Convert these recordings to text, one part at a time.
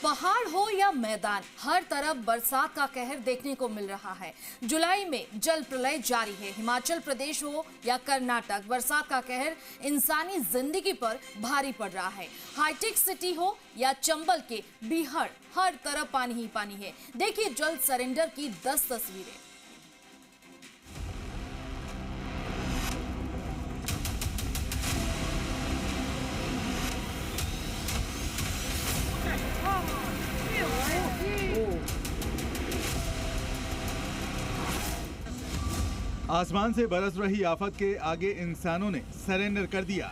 पहाड़ हो या मैदान, हर तरफ बरसात का कहर देखने को मिल रहा है। जुलाई में जल प्रलय जारी है। हिमाचल प्रदेश हो या कर्नाटक, बरसात का कहर इंसानी जिंदगी पर भारी पड़ रहा है। हाईटेक सिटी हो या चंबल के बीहड़, हर तरफ पानी ही पानी है। देखिए जल सरेंडर की 10 तस्वीरें। आसमान से बरस रही आफत के आगे इंसानों ने सरेंडर कर दिया।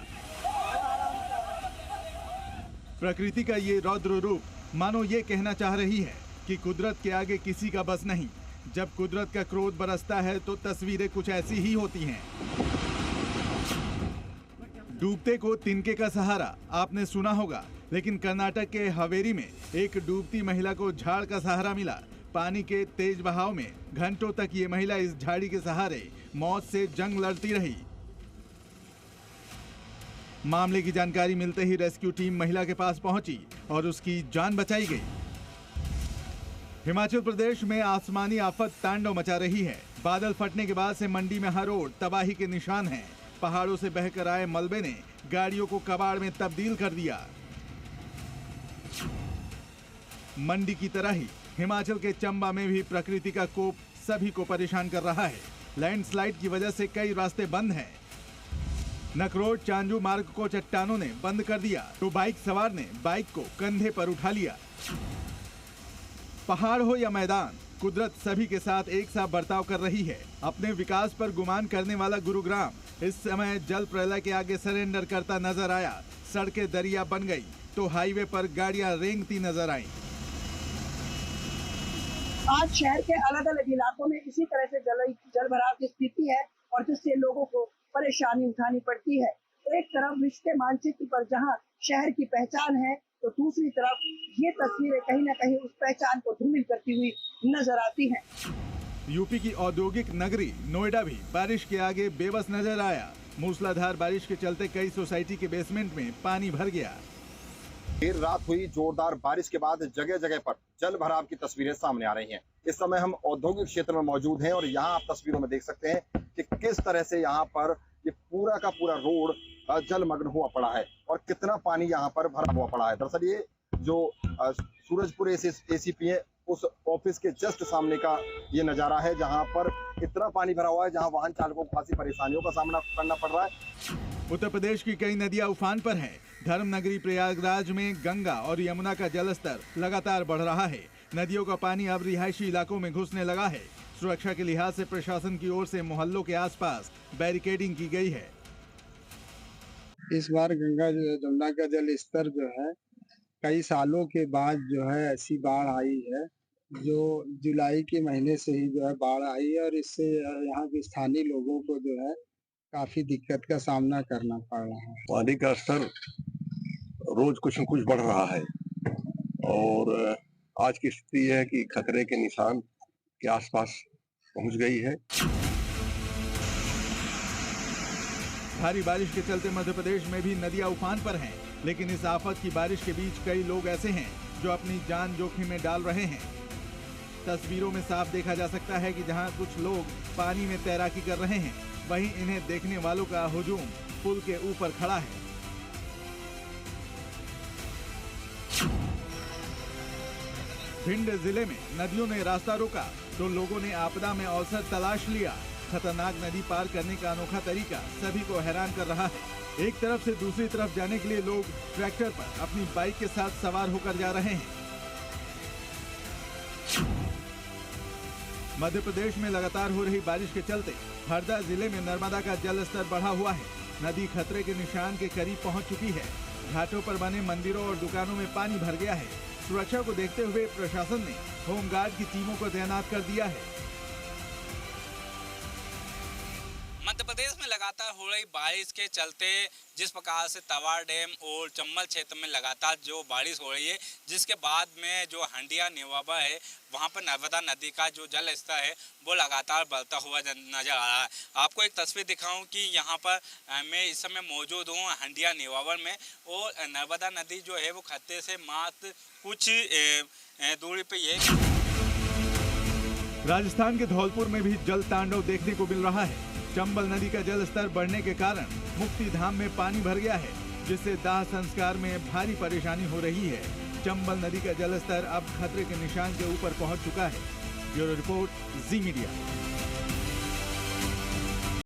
प्रकृति का ये रौद्र रूप मानो ये कहना चाह रही है कि कुदरत के आगे किसी का बस नहीं। जब कुदरत का क्रोध बरसता है तो तस्वीरें कुछ ऐसी ही होती हैं। डूबते को तिनके का सहारा आपने सुना होगा, लेकिन कर्नाटक के हावेरी में एक डूबती महिला को झाड़ का सहारा मिला। पानी के तेज बहाव में घंटों तक ये महिला इस झाड़ी के सहारे मौत से जंग लड़ती रही। मामले की जानकारी मिलते ही रेस्क्यू टीम महिला के पास पहुंची और उसकी जान बचाई गई। हिमाचल प्रदेश में आसमानी आफत तांडव मचा रही है। बादल फटने के बाद से मंडी में हर ओर तबाही के निशान हैं। पहाड़ों से बहकर आए मलबे ने गाड़ियों को कबाड़ में तब्दील कर दिया। मंडी की तरह ही हिमाचल के चंबा में भी प्रकृति का कोप सभी को परेशान कर रहा है। लैंडस्लाइड की वजह से कई रास्ते बंद हैं। नकरोट चांजू मार्ग को चट्टानों ने बंद कर दिया तो बाइक सवार ने बाइक को कंधे पर उठा लिया। पहाड़ हो या मैदान, कुदरत सभी के साथ एक सा बर्ताव कर रही है। अपने विकास पर गुमान करने वाला गुरुग्राम इस समय जल प्रलय के आगे सरेंडर करता नजर आया। सड़कें दरिया बन गई तो हाईवे पर गाड़ियां रेंगती नजर आईं। आज शहर के अलग अलग इलाकों में इसी तरह से जल भराव की स्थिति है और जिससे लोगों को परेशानी उठानी पड़ती है। एक तरफ विश्व के मानचित्र पर जहां शहर की पहचान है, तो दूसरी तरफ ये तस्वीरें कहीं न कहीं उस पहचान को धूमिल करती हुई नजर आती हैं। यूपी की औद्योगिक नगरी नोएडा भी बारिश के आगे बेबस नजर आया। मूसलाधार बारिश के चलते कई सोसाइटी के बेसमेंट में पानी भर गया। देर रात हुई जोरदार बारिश के बाद जगह जगह पर जल भराव की तस्वीरें सामने आ रही हैं। इस समय हम औद्योगिक क्षेत्र में मौजूद हैं और यहाँ आप तस्वीरों में देख सकते हैं कि किस तरह से यहाँ पर ये पूरा का पूरा रोड जलमग्न हुआ पड़ा है और कितना पानी यहाँ पर भरा हुआ पड़ा है। दरअसल ये जो सूरजपुर एसीपी है उस ऑफिस के जस्ट सामने का ये नजारा है, जहाँ पर इतना पानी भरा हुआ है, जहाँ वाहन चालकों को खासी परेशानियों का सामना करना पड़ रहा है। उत्तर प्रदेश की कई नदियां उफान पर हैं। धर्म नगरी प्रयागराज में गंगा और यमुना का जलस्तर लगातार बढ़ रहा है। नदियों का पानी अब रिहायशी इलाकों में घुसने लगा है। सुरक्षा के लिहाज से प्रशासन की ओर से मोहल्लों के आसपास बैरिकेडिंग की गई है। इस बार गंगा जमुना का जल स्तर जो है कई सालों के बाद जो है ऐसी बाढ़ आई है, जो जुलाई के महीने से ही जो है बाढ़ आई है और इससे यहाँ के स्थानीय लोगों को जो है काफी दिक्कत का सामना करना पड़ रहा है। पानी का स्तर रोज कुछ न कुछ बढ़ रहा है और आज की स्थिति है कि खतरे के निशान के आसपास पहुंच गई है। भारी बारिश के चलते मध्य प्रदेश में भी नदियां उफान पर हैं, लेकिन इस आफत की बारिश के बीच कई लोग ऐसे हैं जो अपनी जान जोखिम में डाल रहे हैं। तस्वीरों में साफ देखा जा सकता है कि जहां कुछ लोग पानी में तैराकी कर रहे हैं, वहीं इन्हें देखने वालों का हुजूम पुल के ऊपर खड़ा है। भिंड जिले में नदियों ने रास्ता रोका तो लोगों ने आपदा में अवसर तलाश लिया। खतरनाक नदी पार करने का अनोखा तरीका सभी को हैरान कर रहा है। एक तरफ से दूसरी तरफ जाने के लिए लोग ट्रैक्टर पर अपनी बाइक के साथ सवार होकर जा रहे हैं। मध्य प्रदेश में लगातार हो रही बारिश के चलते हरदा जिले में नर्मदा का जल स्तर बढ़ा हुआ है। नदी खतरे के निशान के करीब पहुंच चुकी है। घाटों पर बने मंदिरों और दुकानों में पानी भर गया है। सुरक्षा को देखते हुए प्रशासन ने होमगार्ड की टीमों को तैनात कर दिया है। मध्य प्रदेश में लगातार हो रही बारिश के चलते जिस प्रकार से तवा डैम और चंबल क्षेत्र में लगातार जो बारिश हो रही है, जिसके बाद में जो हंडिया नेवाबा है वहां पर नर्मदा नदी का जो जल स्तर है वो लगातार बढ़ता हुआ नजर आ रहा है। आपको एक तस्वीर दिखाऊं कि यहाँ पर मैं इस समय मौजूद हूँ हंडिया नेवाबर में, और नर्मदा नदी जो है वो खतरे से मात्र कुछ दूरी पे है। राजस्थान के धौलपुर में भी जल तांडव देखने को मिल रहा है। चंबल नदी का जल स्तर बढ़ने के कारण मुक्ति धाम में पानी भर गया है, जिससे दाह संस्कार में भारी परेशानी हो रही है। चंबल नदी का जल स्तर अब खतरे के निशान के ऊपर पहुंच चुका है। ब्यूरो रिपोर्ट, जी मीडिया।